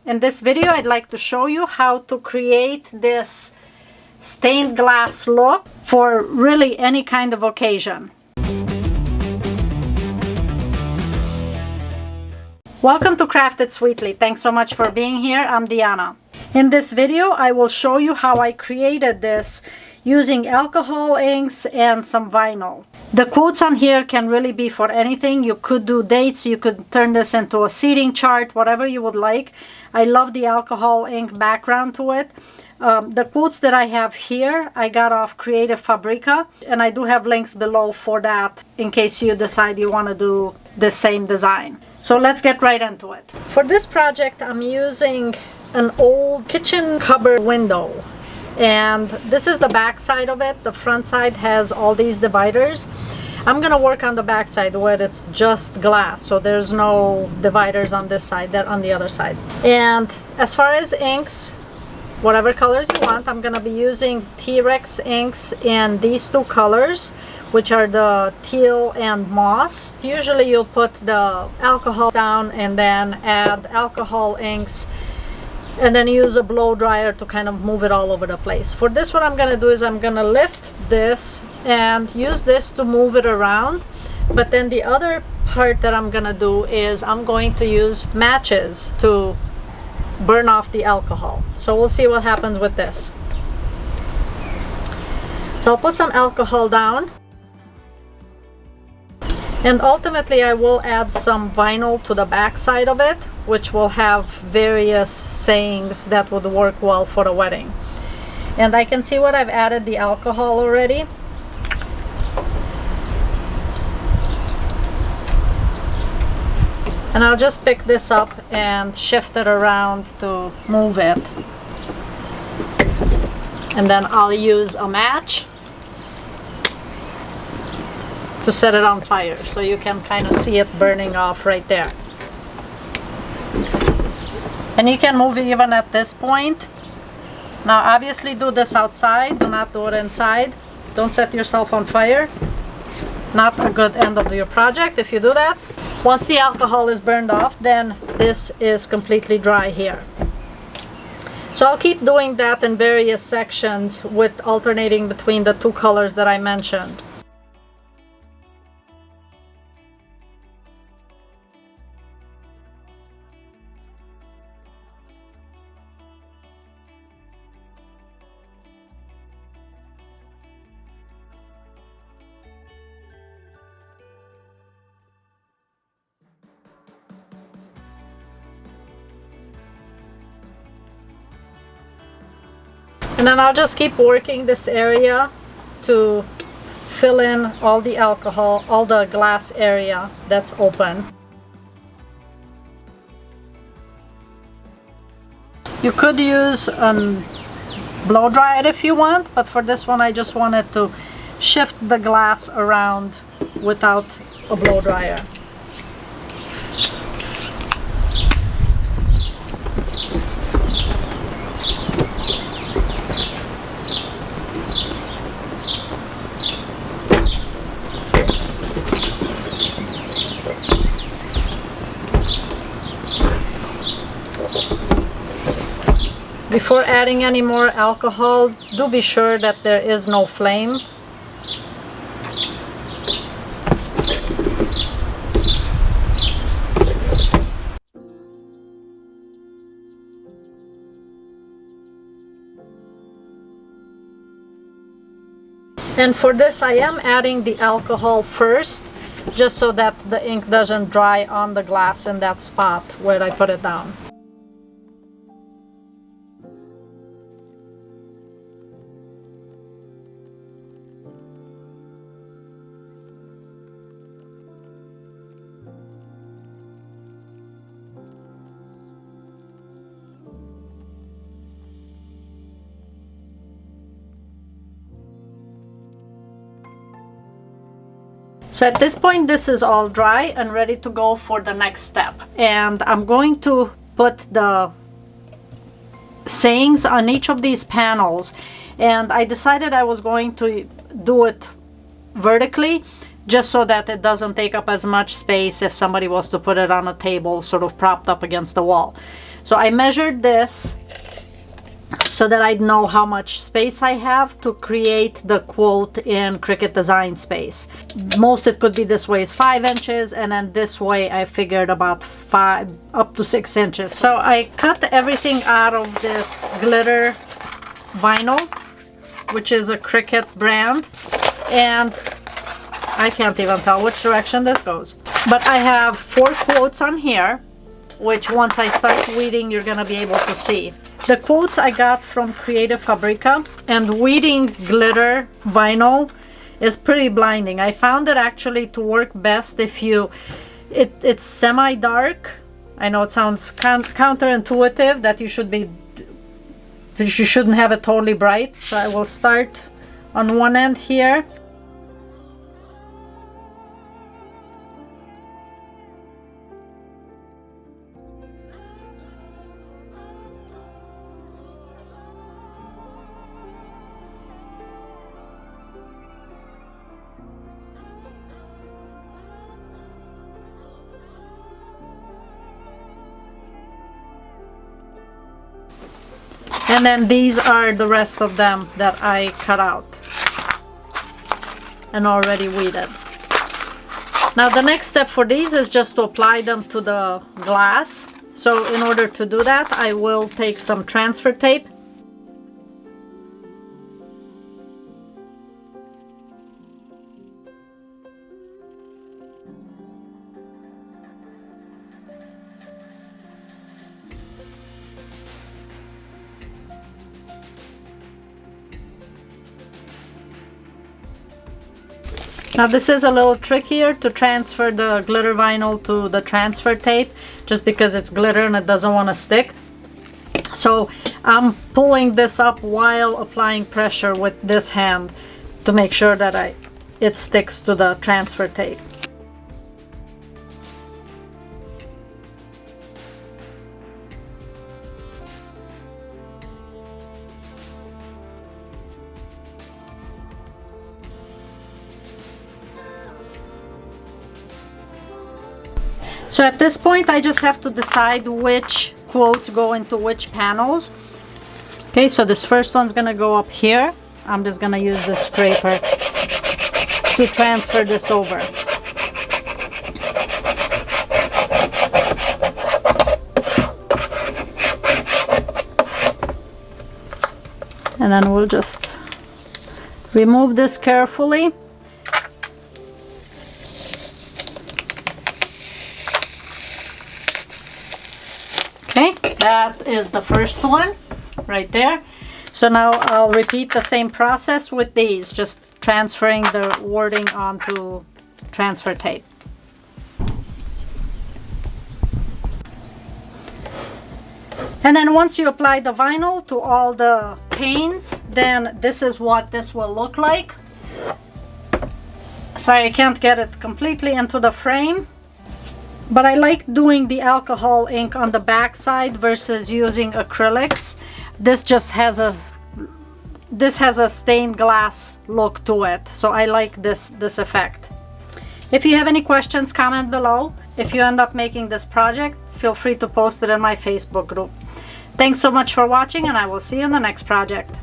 In this video, I'd like to show you how to create this stained glass look for really any kind of occasion. Welcome to Craft It Sweetly. Thanks so much for being here. I'm Diana. In this video, I will show you how I created this using alcohol inks and some vinyl. The quotes on here can really be for anything. You could do dates, you could turn this into a seating chart, whatever you would like. I love the alcohol ink background to it. The quotes that I have here, I got off Creative Fabrica, and I do have links below for that in case you decide you want to do the same design. So let's get right into it. For this project, I'm using an old kitchen cupboard window. And this is the back side of it. The front side has all these dividers. I'm gonna work on the back side where it's just glass, so there's no dividers on this side, they're on the other side. And as far as inks, whatever colors you want, I'm gonna be using T-Rex inks in these two colors, which are the teal and moss. Usually you'll put the alcohol down and then add alcohol inks and then use a blow dryer to kind of move it all over the place. For this, what I'm gonna do is I'm gonna lift this and use this to move it around. But then the other part that I'm gonna do is I'm going to use matches to burn off the alcohol. So we'll see what happens with this. So I'll put some alcohol down. And ultimately I will add some vinyl to the back side of it, which will have various sayings that would work well for a wedding. And I can see what I've added the alcohol already. And I'll just pick this up and shift it around to move it. And then I'll use a match to set it on fire, so you can kind of see it burning off right there. And you can move it even at this point. Now obviously do this outside, do not do it inside. Don't set yourself on fire. Not a good end of your project if you do that. Once the alcohol is burned off, then this is completely dry here. So I'll keep doing that in various sections with alternating between the two colors that I mentioned. And then I'll just keep working this area to fill in all the alcohol, all the glass area that's open. You could use blow dry it if you want, but for this one I just wanted to shift the glass around without a blow dryer. Before adding any more alcohol, do be sure that there is no flame. And for this, I am adding the alcohol first, just so that the ink doesn't dry on the glass in that spot where I put it down. So at this point, this is all dry and ready to go for the next step. And I'm going to put the sayings on each of these panels. And I decided I was going to do it vertically just so that it doesn't take up as much space if somebody was to put it on a table sort of propped up against the wall. So I measured this so that I'd know how much space I have to create the quote in Cricut Design Space. Most it could be this way is 5 inches, and then this way I figured about 5 up to 6 inches. So I cut everything out of this glitter vinyl, which is a Cricut brand, and I can't even tell which direction this goes. But I have 4 quotes on here, which once I start weeding, you're gonna be able to see. The quotes I got from Creative Fabrica, and weeding glitter vinyl is pretty blinding. I found it actually to work best if it's semi-dark. I know it sounds counterintuitive that you shouldn't have it totally bright. So I will start on one end here. And then these are the rest of them that I cut out and already weeded. Now the next step for these is just to apply them to the glass. So in order to do that, I will take some transfer tape. Now this is a little trickier to transfer the glitter vinyl to the transfer tape, just because it's glitter and it doesn't want to stick. So I'm pulling this up while applying pressure with this hand to make sure that it sticks to the transfer tape. So at this point, I just have to decide which quotes go into which panels. Okay, so this first one's gonna go up here. I'm just gonna use the scraper to transfer this over. And then we'll just remove this carefully. Okay, that is the first one right there. So now I'll repeat the same process with these, just transferring the wording onto transfer tape. And then once you apply the vinyl to all the panes, then this is what this will look like. Sorry, I can't get it completely into the frame. But I like doing the alcohol ink on the back side versus using acrylics. This just has a stained glass look to it, so I like this effect. If you have any questions, comment below. If you end up making this project, feel free to post it in my Facebook group. Thanks so much for watching, and I will see you in the next project.